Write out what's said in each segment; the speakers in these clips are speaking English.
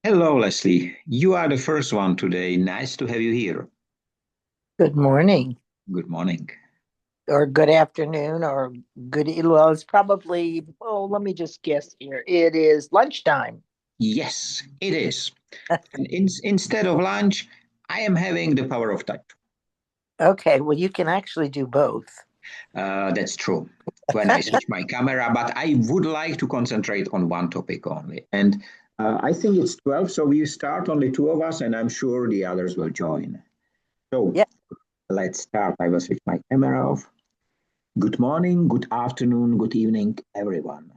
Hello, Leslie. You are the first one today. Nice to have you here. Good morning, Good morning. or good afternoon, or well, it's probably, oh, let me just guess here. It is lunchtime. Yes, it is. And instead of lunch, I am having the power of touch. Okay, well, you can actually do both. That's true. When I switch my camera, but I would like to concentrate on one topic only. And I think it's 12, so we start only two of us, and I'm sure the others will join. So Yeah. let's start. I will switch my camera off. Good morning, good afternoon, good evening, everyone.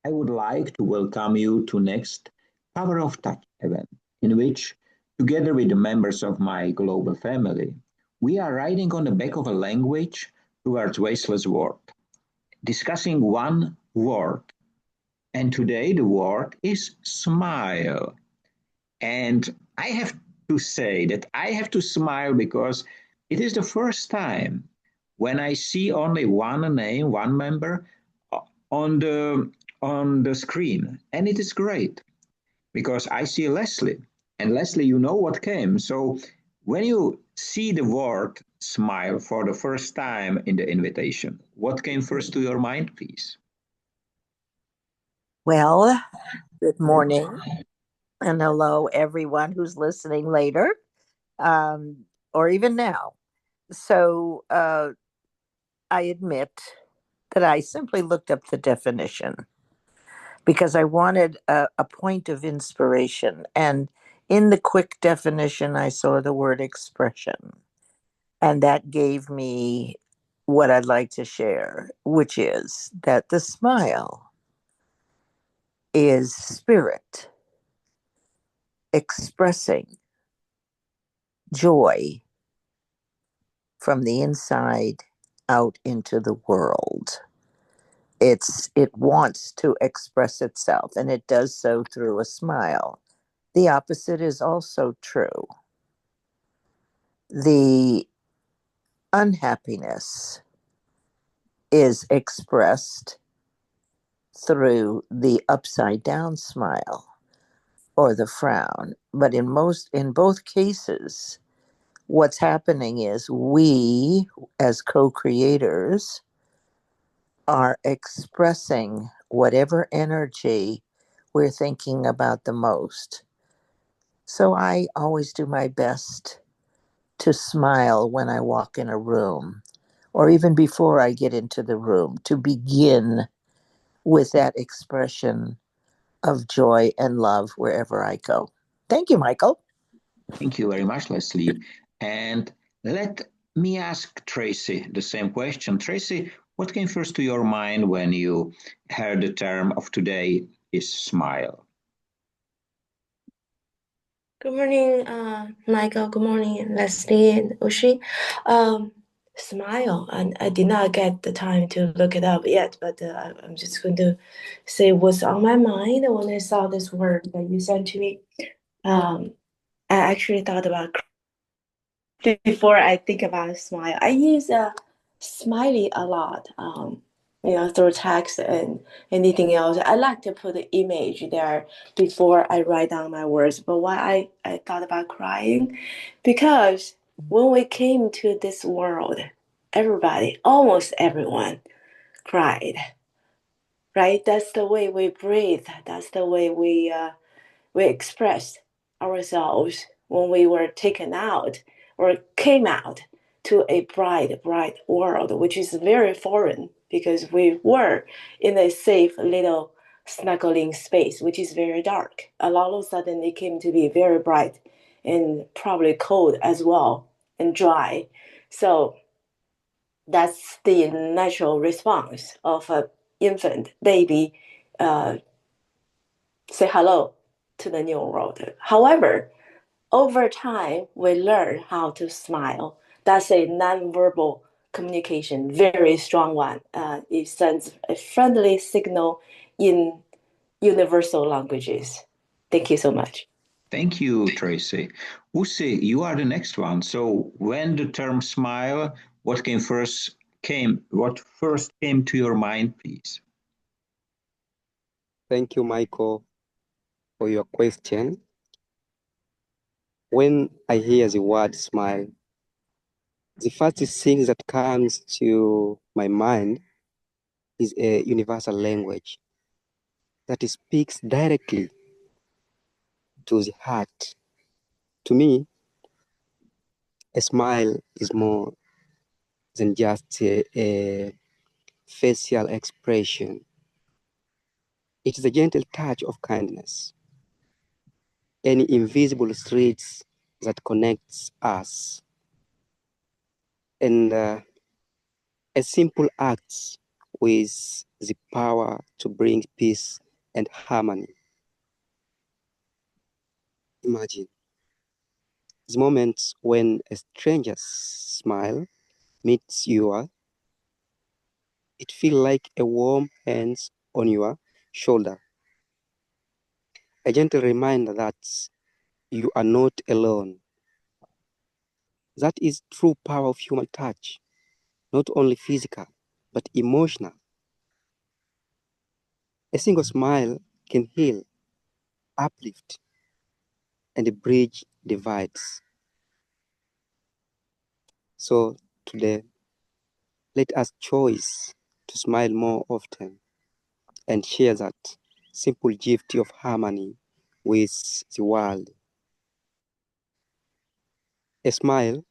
I would like to welcome you to next Power of Touch event, in which, together with the members of my global family, we are riding on the back of a language towards wasteless world, discussing one word. And today the word is smile. And I have to say that I have to smile because it is the first time when I see only one name, one member on the screen, and it is great because I see Leslie, and Leslie, you know what came. So when you see the word smile for the first time in the invitation, what came first to your mind, please? Well, good morning, and hello, everyone who's listening later, um, or even now. So, I admit that I simply looked up the definition because I wanted a point of inspiration. And in the quick definition, I saw the word expression. And that gave me what I'd like to share, which is that the smile is spirit expressing joy from the inside out into the world. It wants to express itself, and it does so through a smile. The opposite is also true. The unhappiness is expressed through the upside down smile or the frown. But in both cases, what's happening is we, as co-creators, are expressing whatever energy we're thinking about the most. So I always do my best to smile when I walk in a room, or even before I get into the room, to begin with that expression of joy and love wherever I go. Thank you, Michael. Thank you very much, Leslie. And let me ask Tracy the same question. Tracy, what came first to your mind when you heard the term of today is smile? Good morning, Michael. Good morning, Leslie and Ushi. Um, Smile, and I did not get the time to look it up yet, but I'm just going to say what's on my mind when I saw this word that you sent to me. Um, I actually thought about before I think about smile. I use smiley a lot, through text and anything else. I like to put the image there before I write down my words. But why I thought about crying? Because when we came to this world, everybody, almost everyone, cried, right? That's the way we breathe. That's the way we expressed ourselves when we were taken out or came out to a bright world, which is very foreign because we were in a safe little snuggling space, which is very dark. And all of a sudden, it came to be very bright and probably cold as well and dry. So that's the natural response of an infant baby uh, say hello to the new world. However, over time, we learn how to smile. That's a nonverbal communication, very strong one. It sends a friendly signal in universal languages. Thank you so much. Thank you, Tracy. Usi, you are the next one. So when the term smile, what first came to your mind, please? Thank you, Michael, for your question. When I hear the word smile, the first thing that comes to my mind is a universal language that speaks directly to the heart. To me, a smile is more than just a facial expression. It is a gentle touch of kindness, any invisible threads that connects us, and a simple act with the power to bring peace and harmony. Imagine the moments when a stranger's smile meets yours. It feels like a warm hand on your shoulder, a gentle reminder that you are not alone. That is true power of human touch, not only physical, but emotional. A single smile can heal, uplift, and bridge divides. So today, let us choose to smile more often and share that simple gift of harmony with the world. A smile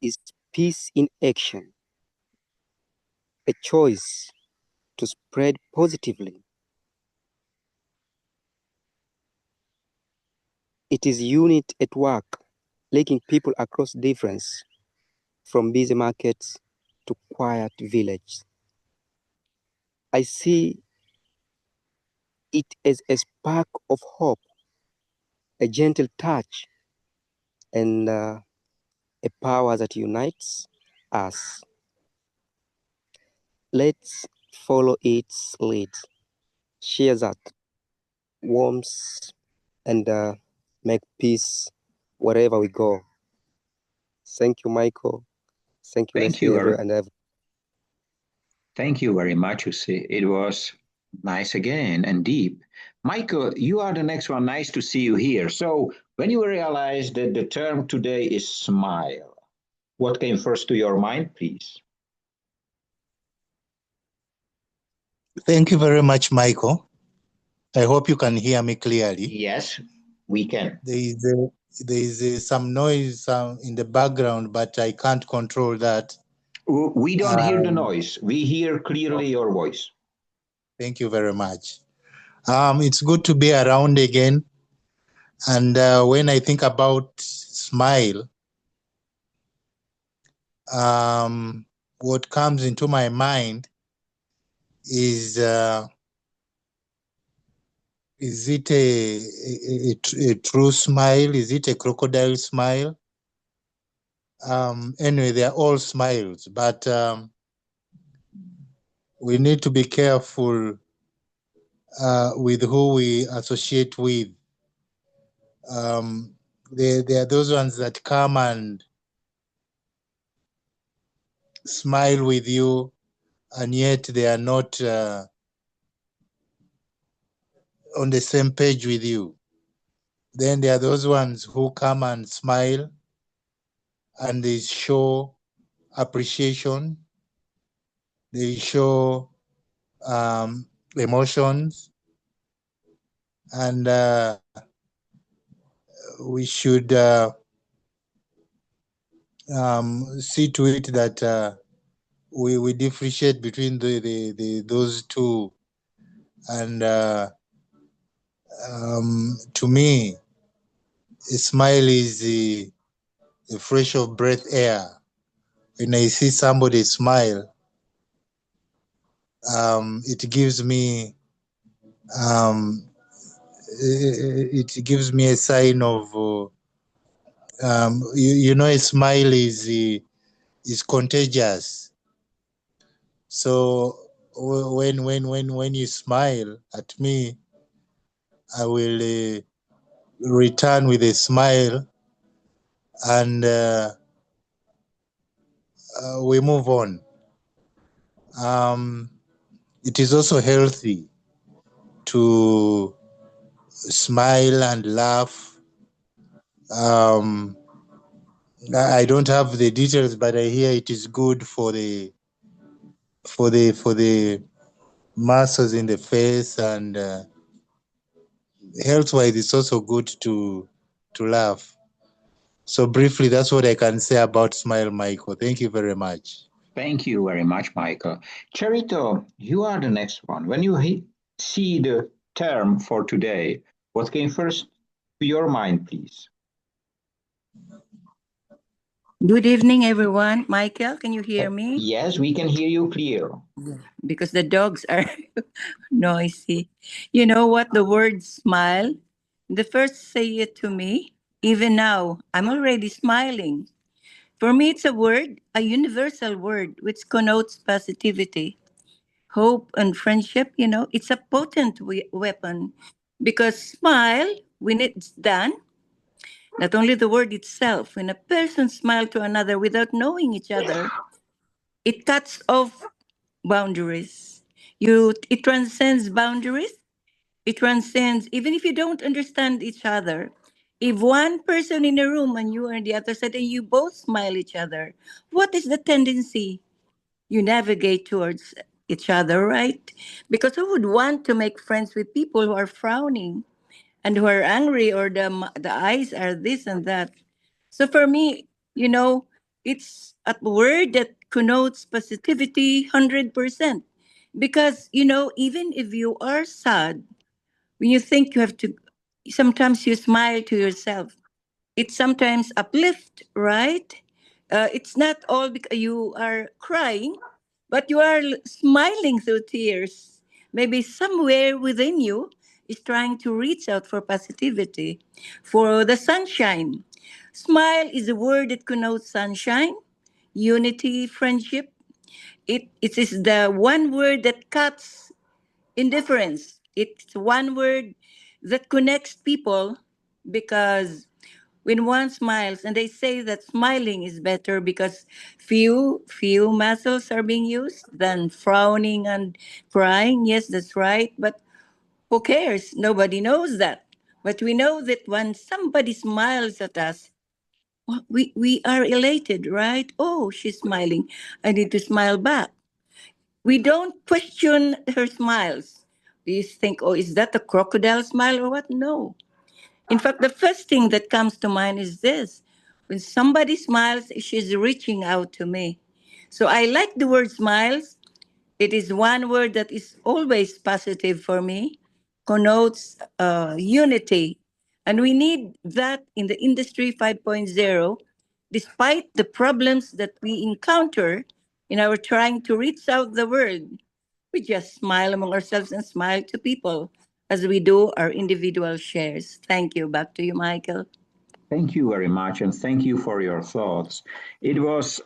is peace in action, a choice to spread positively. It is unit at work, linking people across difference, from busy markets to quiet villages. I see it as a spark of hope, a gentle touch, and a power that unites us. Let's follow its lead, share that warmth, and make peace wherever we go. Thank you, Michael. Thank you, Thank Leslie, you. and everyone. Thank you very much, Usi. It was nice again and deep. Michael, you are the next one. Nice to see you here. So, when you realized that the term today is smile, what came first to your mind, please? Thank you very much, Michael. I hope you can hear me clearly. Yes, we can. There is some noise in the background, but I can't control that. We don't hear the noise. We hear clearly your voice. Thank you very much. It's good to be around again. And when I think about smile, what comes into my mind is it a true smile? Is it a crocodile smile? Anyway, they're all smiles, but we need to be careful with who we associate with. There are those ones that come and smile with you, and yet they are not on the same page with you. Then there are those ones who come and smile and they show appreciation, they show emotions, and we should see to it that we differentiate between those two. And to me, a smile is the fresh of breath air. When I see somebody smile, it gives me a sign of a smile is contagious. So when you smile at me, I will return with a smile, and we move on. It is also healthy to smile and laugh I don't have the details, but I hear it is good for the muscles in the face, and health-wise, it's also good to laugh. So briefly, that's what I can say about Smile, Michael. Thank you very much. Thank you very much, Michael. Cherito, you are the next one. When you see the term for today, what came first to your mind, please? Good evening, everyone. Michael, can you hear me? Yes, we can hear you clear. Because the dogs are noisy. You know what? The word smile, the first say it to me, even now, I'm already smiling. For me, it's a word, a universal word, which connotes positivity, hope, and friendship. It's a potent weapon because smile, when it's done, not only the word itself, when a person smiles to another without knowing each other, it cuts off boundaries. It transcends boundaries. It transcends even if you don't understand each other. If one person in a room and you are on the other side and you both smile each other, what is the tendency you navigate towards each other, right? Because who would want to make friends with people who are frowning and who are angry, or the eyes are this and that? So for me, it's a word that connotes positivity 100%. Because, even if you are sad, when you think you have to, sometimes you smile to yourself. It sometimes uplift, right? It's not all because you are crying, but you are smiling through tears. Maybe somewhere within you is trying to reach out for positivity, for the sunshine. Smile is a word that connotes sunshine, unity, friendship. It is the one word that cuts indifference. It's one word that connects people because when one smiles, and they say that smiling is better because few muscles are being used than frowning and crying. Yes, that's right. But who cares? Nobody knows that. But we know that when somebody smiles at us, well, we are elated, right? Oh, she's smiling. I need to smile back. We don't question her smiles. We think, oh, is that a crocodile smile or what? No. In fact, the first thing that comes to mind is this. When somebody smiles, she's reaching out to me. So I like the word smiles. It is one word that is always positive for me, connotes unity. And we need that in the Industry 5.0, despite the problems that we encounter in our trying to reach out the world. We just smile among ourselves and smile to people as we do our individual shares. Thank you. Back to you, Michael. Thank you very much, and thank you for your thoughts. It was,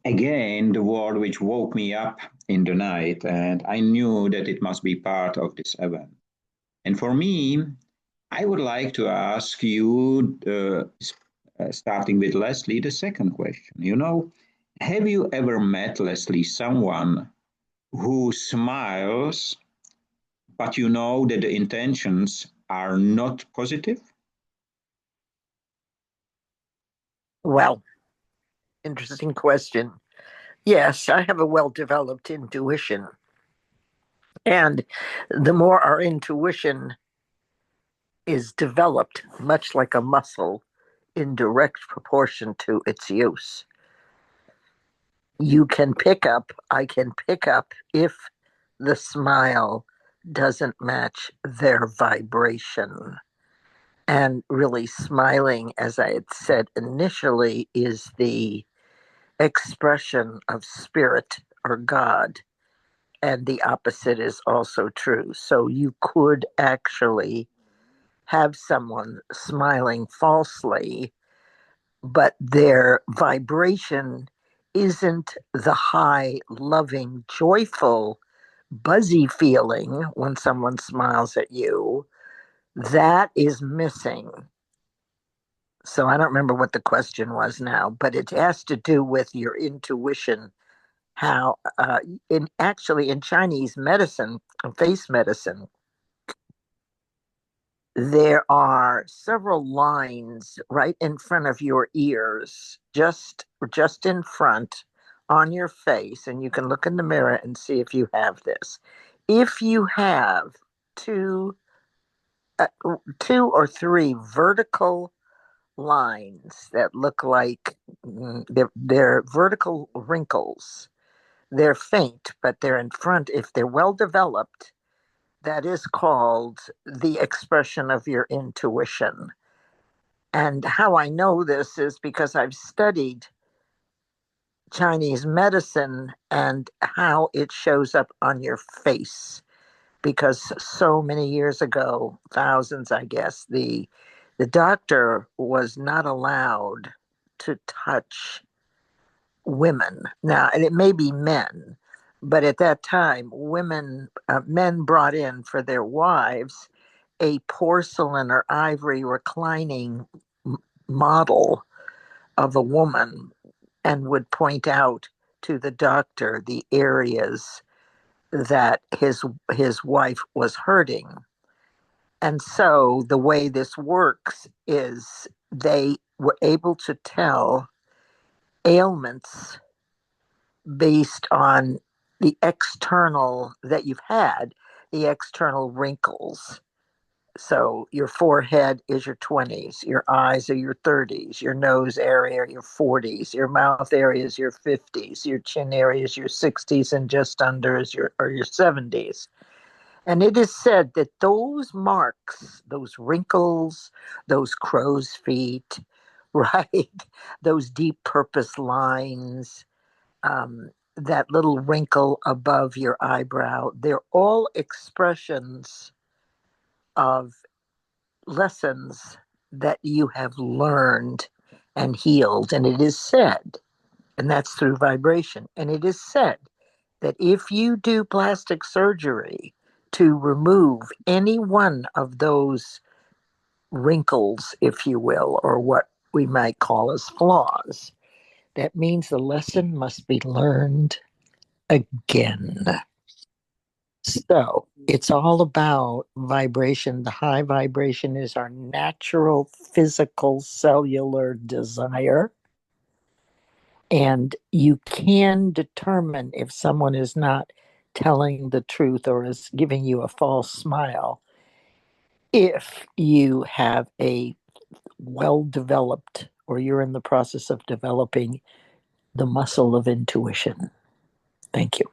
again, the word which woke me up in the night, and I knew that it must be part of this event. And for me, I would like to ask you, starting with Leslie, the second question. Have you ever met, Leslie, someone who smiles, but you know that the intentions are not positive? Well, interesting question. Yes, I have a well developed intuition. And the more our intuition is developed, much like a muscle, in direct proportion to its use, I can pick up if the smile doesn't match their vibration. And really, smiling, as I had said initially, is the expression of spirit or God. And the opposite is also true. So you could actually have someone smiling falsely, but their vibration isn't the high, loving, joyful, buzzy feeling when someone smiles at you. That is missing. So I don't remember what the question was now, but it has to do with your intuition. How, in Chinese medicine, face medicine, there are several lines right in front of your ears, just in front on your face, and you can look in the mirror and see if you have this. If you have two uh, two or three vertical lines that look like they're vertical wrinkles. They're faint, but they're in front. If they're well developed, that is called the expression of your intuition. And how I know this is because I've studied Chinese medicine and how it shows up on your face. Because so many years ago, thousands, I guess, the doctor was not allowed to touch women. Now, and it may be men, but at that time, men brought in for their wives a porcelain or ivory reclining model of a woman and would point out to the doctor the areas that his wife was hurting. And so the way this works is they were able to tell ailments based on the external that you've had, the external wrinkles. So your forehead is your 20s, your eyes are your 30s, your nose area your 40s, your mouth area is your 50s, your chin area is your 60s, and just under is your 70s. And it is said that those marks, those wrinkles, those crow's feet, right, those deep purpose lines, that little wrinkle above your eyebrow, they're all expressions of lessons that you have learned and healed. And it is said, and that's through vibration, and it is said that if you do plastic surgery to remove any one of those wrinkles, if you will, or what we might call as flaws, that means the lesson must be learned again. So it's all about vibration. The high vibration is our natural physical cellular desire. And you can determine if someone is not telling the truth or is giving you a false smile if you have a well developed or you're in the process of developing the muscle of intuition. Thank you.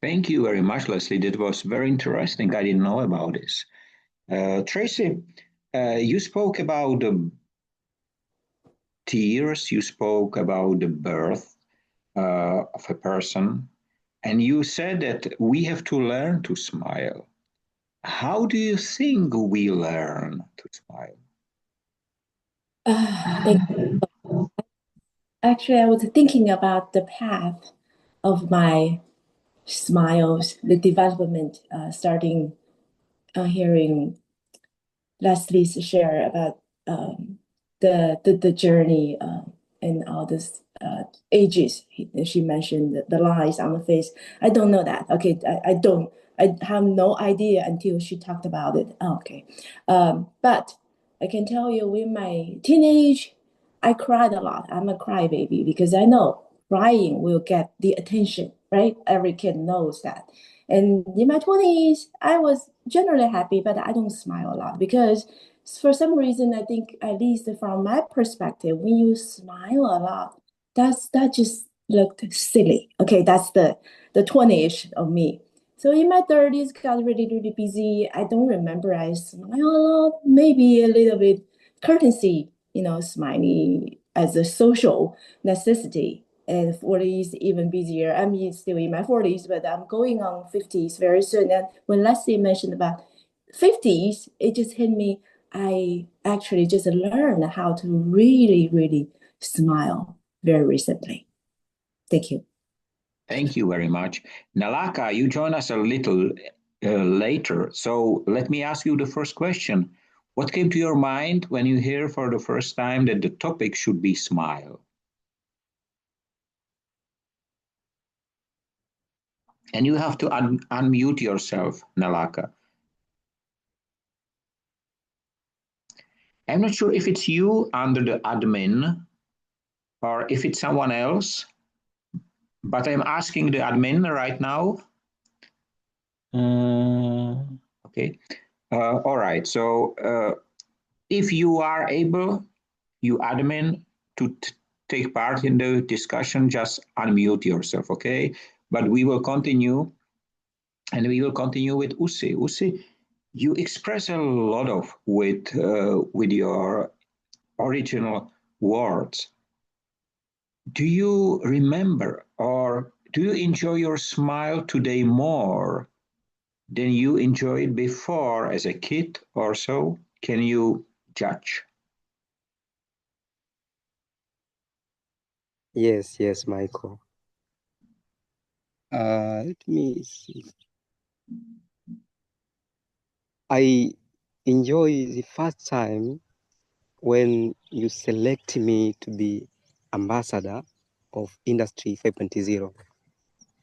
Thank you very much, Leslie. That was very interesting. I didn't know about this. Tracy, you spoke about the tears, you spoke about the birth of a person, and you said that we have to learn to smile. How do you think we learn to smile? Thank Actually, I was thinking about the path of my smiles, the development, starting hearing Leslie's share about the journey and all this ages. She mentioned the lines on the face. I don't know that. Okay, I don't. I have no idea until she talked about it. Okay, but I can tell you, in my teenage, I cried a lot. I'm a crybaby because I know crying will get the attention. Right? Every kid knows that. And in my 20s, I was generally happy, but I don't smile a lot because for some reason, I think, at least from my perspective, when you smile a lot, that just looked silly. Okay, that's the 20-ish of me. So in my 30s, got really, really busy. I don't remember I smile a lot, maybe a little bit courtesy, smiley as a social necessity. And 40s even busier. I'm still in my 40s, but I'm going on 50s very soon. And when Leslie mentioned about 50s, it just hit me. I actually just learned how to really, really smile very recently. Thank you. Thank you very much. Nalaka, you join us a little later. So let me ask you the first question. What came to your mind when you hear for the first time that the topic should be smile? And you have to unmute yourself, Nalaka. I'm not sure if it's you under the admin or if it's someone else, but I'm asking the admin right now. Okay. All right. So if you are able, you admin, to take part in the discussion, just unmute yourself, okay? But we will continue, and we will continue with Usi. Usi, you express a lot of with your original words. Do you remember or do you enjoy your smile today more than you enjoyed before as a kid or so? Can you judge? Yes, Michael. Let me see. I enjoy the first time when you select me to be ambassador of Industry 5.0.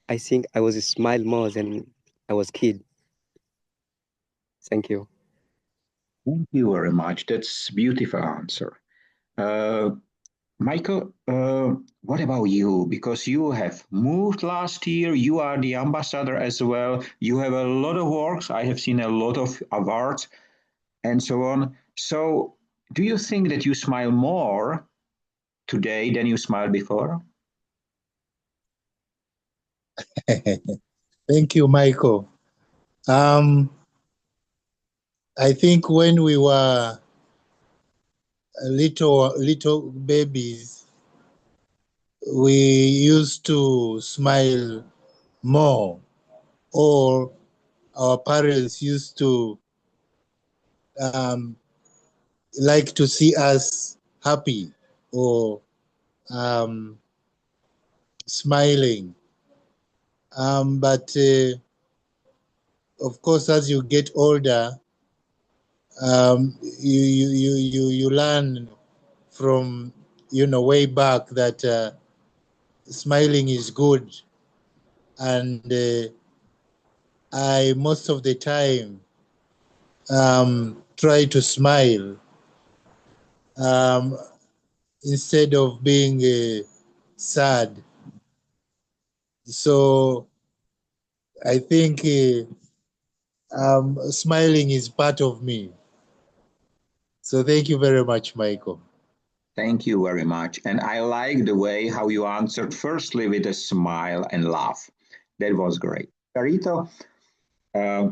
I think I was smile more than I was kid. Thank you. Thank you very much. That's a beautiful answer. Uh, Michael, what about you? Because you have moved last year, you are the ambassador as well. You have a lot of works. I have seen a lot of awards and so on. So, do you think that you smile more today than you smiled before? Thank you, Michael. I think when we were little babies, we used to smile more, or our parents used to um, like to see us happy or smiling. But of course, as you get older, you learn from way back that smiling is good, and I most of the time try to smile um, instead of being sad. So I think smiling is part of me. So thank you very much, Michael. Thank you very much. And I like the way how you answered firstly with a smile and laugh. That was great. Carito, uh,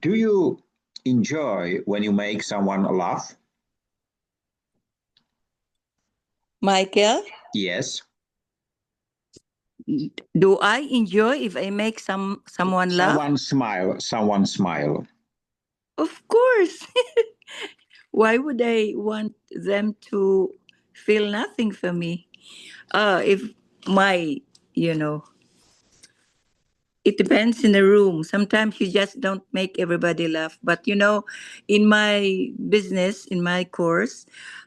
do you enjoy when you make someone laugh? Michael, Yes. do I enjoy if I make someone laugh? Someone smile. Of course. Why would I want them to feel nothing for me? If my, you know, it depends in the room. Sometimes you just don't make everybody laugh. But in my business, in my course,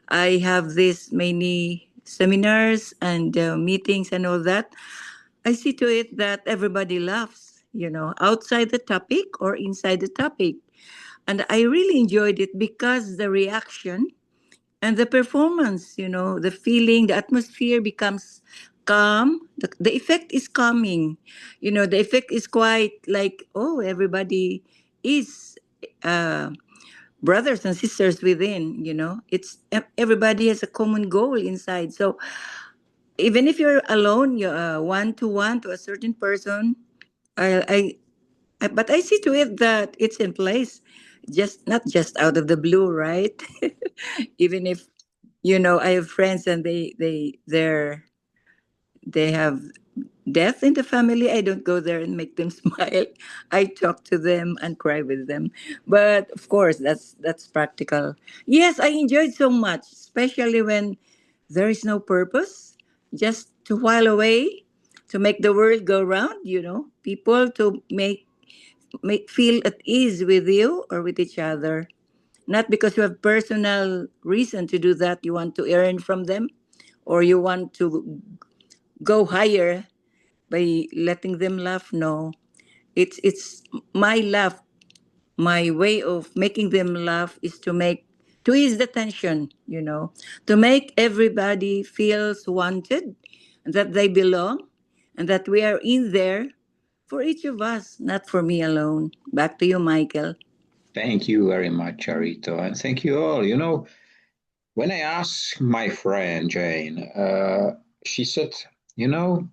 I have this many seminars and meetings and all that. I see to it that everybody laughs, outside the topic or inside the topic. And I really enjoyed it because the reaction and the performance, the feeling, the atmosphere becomes calm. The effect is calming. The effect is quite like, oh, everybody is uh, brothers and sisters within. It's everybody has a common goal inside. So even if you're alone, you're one to one to a certain person, I, but I see to it that it's in place, just not just out of the blue, right? Even if I have friends and they have death in the family, I don't go there and make them smile. I talk to them and cry with them. But of course, that's practical. Yes, I enjoyed so much, especially when there is no purpose, just to while away, to make the world go round. People to make feel at ease with you or with each other, not because you have personal reason to do that, you want to earn from them, or you want to go higher by letting them laugh. No, it's my laugh, my way of making them laugh is to make to ease the tension, to make everybody feels wanted, that they belong, and that we are in there for each of us, not for me alone. Back to you, Michael. Thank you very much, Charito, and thank you all. When I asked my friend Jane, she said, you know,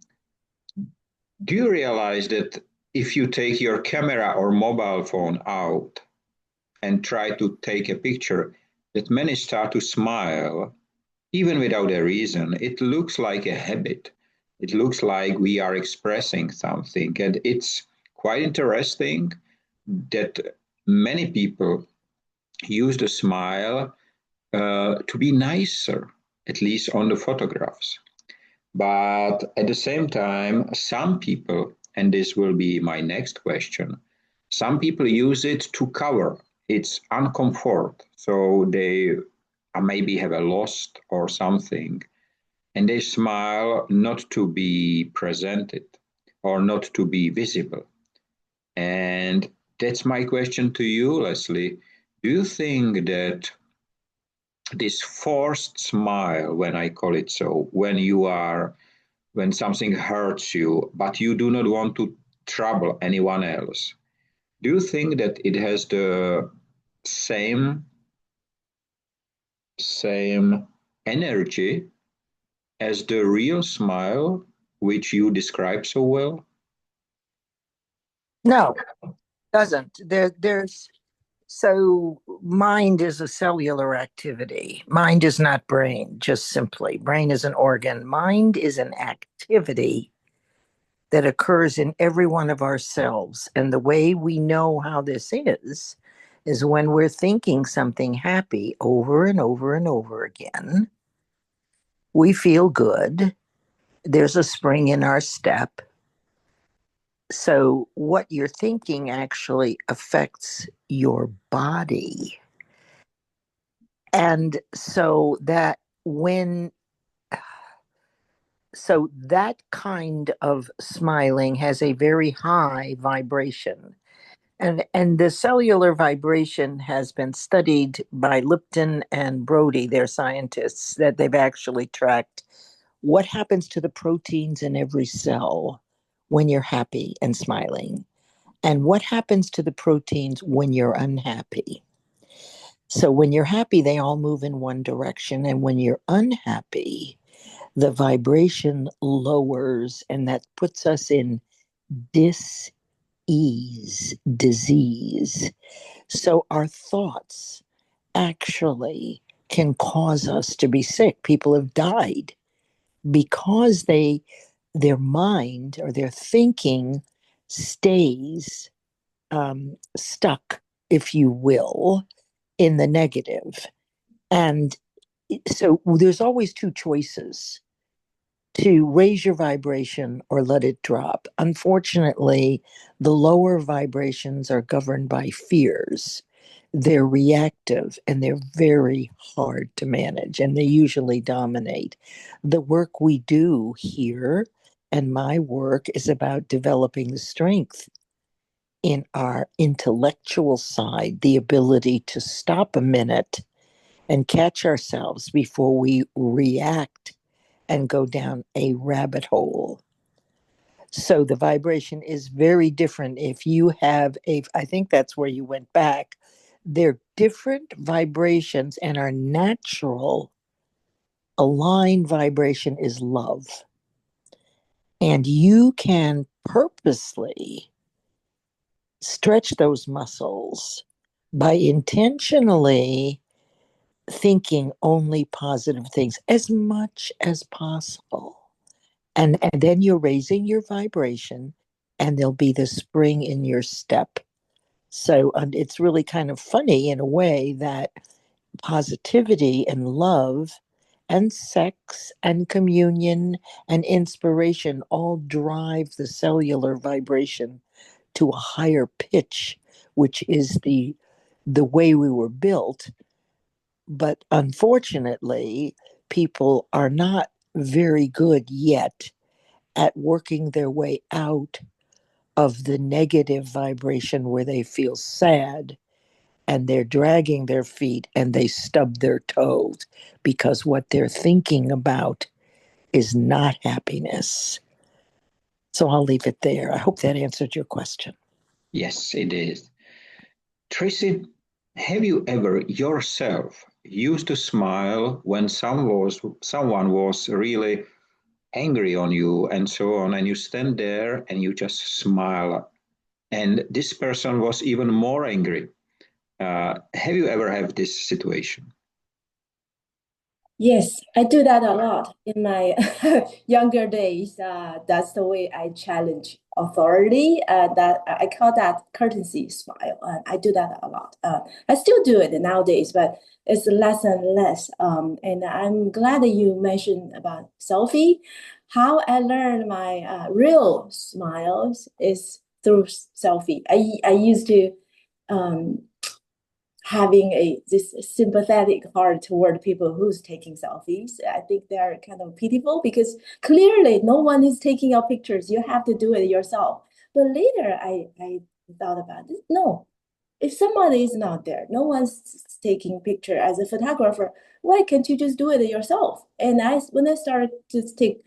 do you realize that if you take your camera or mobile phone out and try to take a picture, that many start to smile, even without a reason? It looks like a habit. It looks like we are expressing something. And it's quite interesting that many people use the smile to be nicer, at least on the photographs. But at the same time, some people, and this will be my next question, some people use it to cover its uncomfort. So they maybe have a lost or something, and they smile not to be presented or not to be visible. And that's my question to you, Leslie. Do you think that this forced smile, when I call it so, when something hurts you, but you do not want to trouble anyone else, do you think that it has the same energy as the real smile, which you describe so well? No, doesn't. There's so mind is a cellular activity. Mind is not brain, just simply. Brain is an organ. Mind is an activity that occurs in every one of our cells. And the way we know how this is when we're thinking something happy over and over and over again. We feel good. There's a spring in our step. So, what you're thinking actually affects your body. And so that kind of smiling has a very high vibration. And the cellular vibration has been studied by Lipton and Brody, they're scientists, that they've actually tracked what happens to the proteins in every cell when you're happy and smiling, and what happens to the proteins when you're unhappy. So when you're happy, they all move in one direction. And when you're unhappy, the vibration lowers, and that puts us in dis ease, disease. So our thoughts actually can cause us to be sick. People have died because their mind or their thinking stays stuck, if you will, in the negative. And so there's always two choices: to raise your vibration or let it drop. Unfortunately, the lower vibrations are governed by fears. They're reactive and they're very hard to manage, and they usually dominate. The work we do here, and my work, is about developing the strength in our intellectual side, the ability to stop a minute and catch ourselves before we react and go down a rabbit hole. So the vibration is very different. If you have I think that's where you went back. They're different vibrations, and our natural aligned vibration is love. And you can purposely stretch those muscles by intentionally thinking only positive things as much as possible. And then you're raising your vibration, and there'll be the spring in your step. So it's really kind of funny in a way that positivity and love and sex and communion and inspiration all drive the cellular vibration to a higher pitch, which is the way we were built. But unfortunately, people are not very good yet at working their way out of the negative vibration where they feel sad and they're dragging their feet and they stub their toes because what they're thinking about is not happiness. So I'll leave it there. I hope that answered your question. Yes, it is. Tracy, have you ever yourself used to smile when someone was really angry on you and so on, and you stand there and you just smile, and this person was even more angry? Have you ever had this situation? Yes, I do that a lot in my younger days. That's the way I challenge authority. That I call that courtesy smile. I do that a lot. I still do it nowadays, but it's less and less. And I'm glad that you mentioned about selfie. How I learned my real smiles is through selfie. I used to um, having this sympathetic heart toward people who's taking selfies. I think they're kind of pitiful because clearly no one is taking your pictures. You have to do it yourself. But later I thought about it. No, if somebody is not there, no one's taking picture as a photographer, why can't you just do it yourself? And when I started to take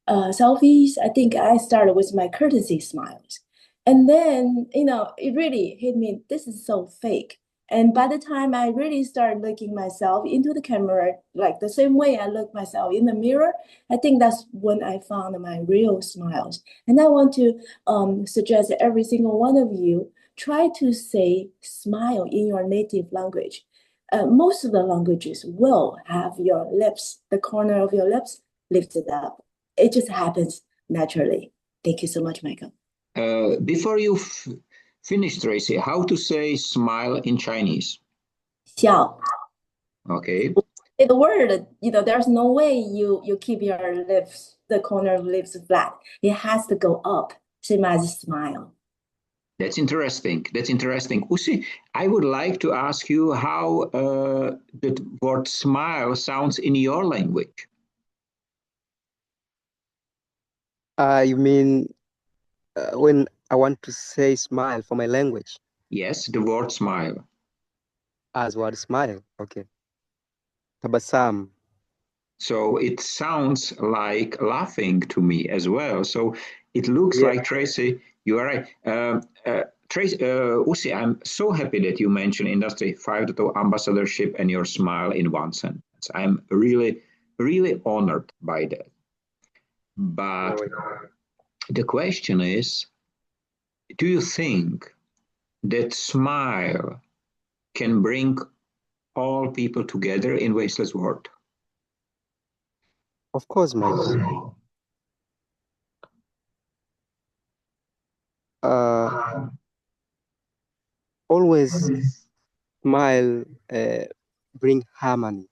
selfies, I think I started with my courtesy smiles. And then, it really hit me, this is so fake. And by the time I really started looking myself into the camera, like the same way I look myself in the mirror, I think that's when I found my real smiles. And I want to suggest that every single one of you try to say smile in your native language. Most of the languages will have your lips, the corner of your lips lifted up. It just happens naturally. Thank you so much, Michael. Before you finish, Tracy, how to say smile in Chinese? 笑. Okay. The word, there's no way you keep your lips, the corner of lips flat. It has to go up, same as smile. That's interesting. That's interesting. Usi, I would like to ask you how the word smile sounds in your language. You mean when I want to say smile for my language? Yes, the word smile. As word smile, okay. Tabasam. So it sounds like laughing to me as well. So it looks like, Tracy, you are right. Tracy, Usi, I'm so happy that you mentioned Industry 5.0 ambassadorship and your smile in one sentence. I'm really, really honored by that. But the question is, do you think that smile can bring all people together in Wasteless World? Of course, Michael. Always smile, bring harmony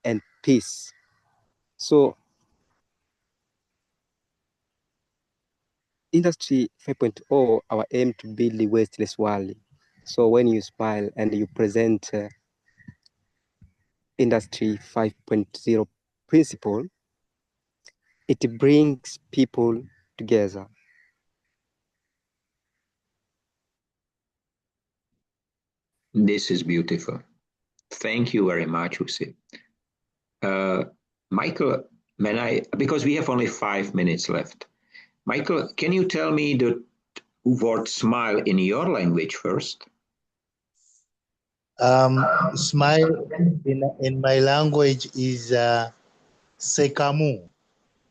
and peace. So Industry 5.0, our aim to build the wasteless world. So when you smile and you present Industry 5.0 principle, it brings people together. This is beautiful. Thank you very much, Usi. Michael, because we have only 5 minutes left. Michael, can you tell me the word smile in your language first? Smile in my language is sekamu.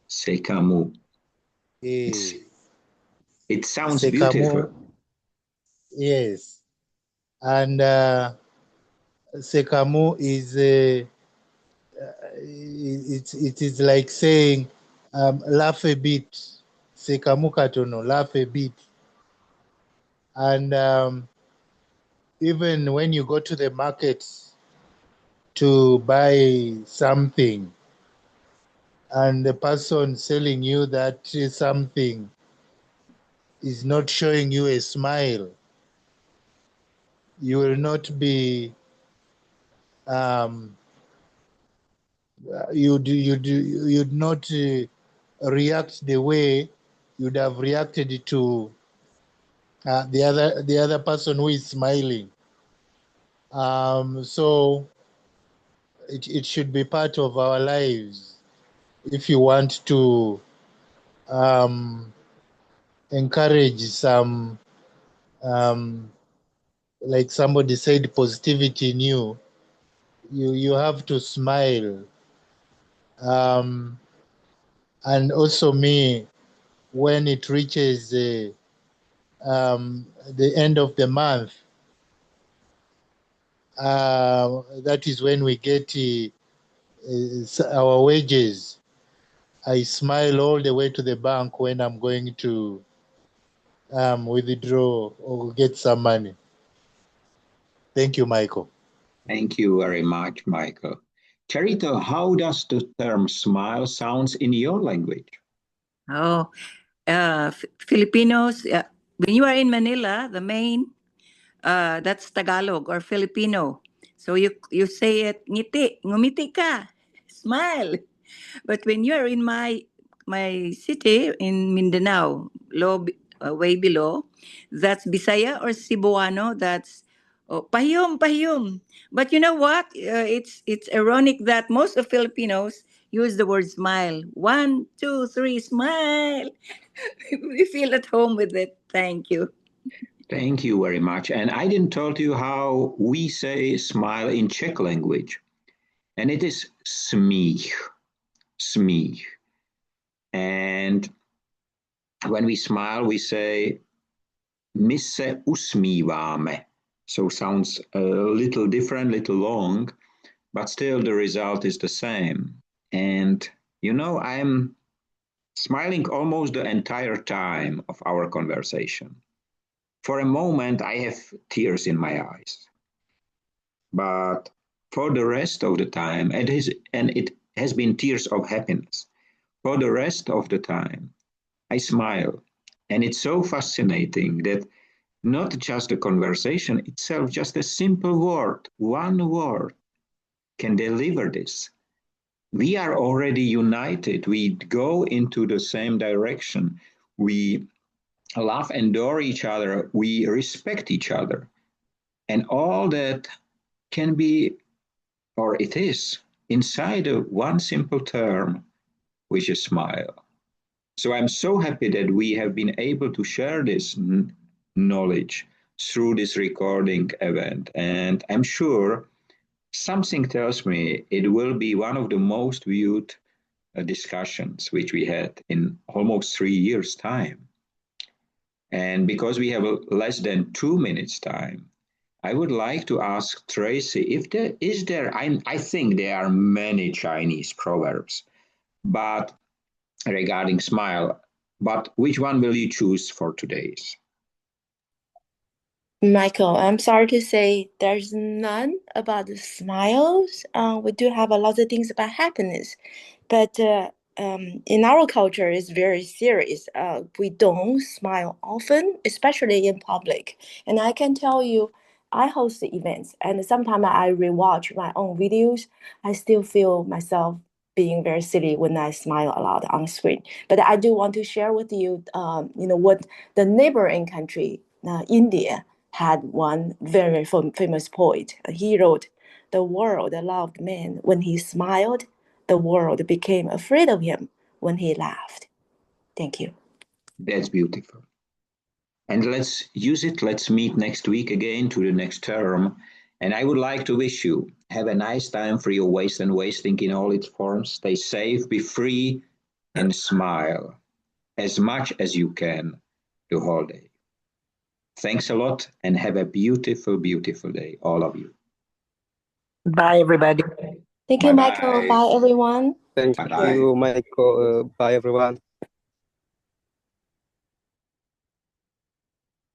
Sekamu. It sounds sekamu. Beautiful. Yes. And sekamu is it is like saying laugh a bit. Sekamu katono, laugh a bit. And even when you go to the market to buy something and the person selling you that something is not showing you a smile, you will not be you'd not react the way you'd have reacted to the other person who is smiling. So it should be part of our lives if you want to encourage some, like somebody said, positivity in you. You have to smile. And also me, when it reaches the end of the month, that is when we get our wages. I smile all the way to the bank when I'm going to withdraw or get some money. Thank you, Michael. Thank you very much, Michael. Charito, how does the term smile sounds in your language? Oh, Filipinos, when you are in Manila, the main, that's Tagalog or Filipino. So you say it, ngiti, ngumiti ka, smile. But when you are in my city in Mindanao, way below, that's Bisaya or Cebuano. That's pahiyom, pahiyom. But you know what? It's ironic that most of Filipinos use the word smile. 1, 2, 3, smile. We feel at home with it. Thank you. Thank you very much. And I didn't tell you how we say smile in Czech language. And it is smích, smích. And when we smile, we say my se usmíváme. So sounds a little different, little long, but still the result is the same. And you know, I'm smiling almost the entire time of our conversation. For a moment, I have tears in my eyes. But for the rest of the time, it has been tears of happiness. For the rest of the time, I smile. And it's so fascinating that not just the conversation itself, just a simple word, one word, can deliver this. We are already united. We go into the same direction. We love and adore each other. We respect each other. And all that can be, or it is, inside of one simple term, which is smile. So I'm so happy that we have been able to share this knowledge through this recording event. And I'm sure something tells me it will be one of the most viewed discussions which we had in almost 3 years' time. And because we have less than 2 minutes time, I would like to ask Tracy if I think there are many Chinese proverbs, but regarding smile, but which one will you choose for today's? Michael, I'm sorry to say there's none about the smiles. We do have a lot of things about happiness, but in our culture, it's very serious. We don't smile often, especially in public. And I can tell you, I host the events, and sometimes I rewatch my own videos. I still feel myself being very silly when I smile a lot on screen. But I do want to share with you, what the neighboring country, India, had one very famous poet. He wrote, "The world loved man when he smiled. The world became afraid of him when he laughed." Thank you. That's beautiful. And let's use it. Let's meet next week again to the next term. And I would like to wish you have a nice time for your waste and wasting in all its forms. Stay safe, be free, and smile as much as you can the whole day. Thanks a lot and have a beautiful, beautiful day, all of you. Bye, everybody. Thank you, Michael. Bye-bye. Bye, everyone. Thank Bye-bye. you, Michael. Bye, everyone.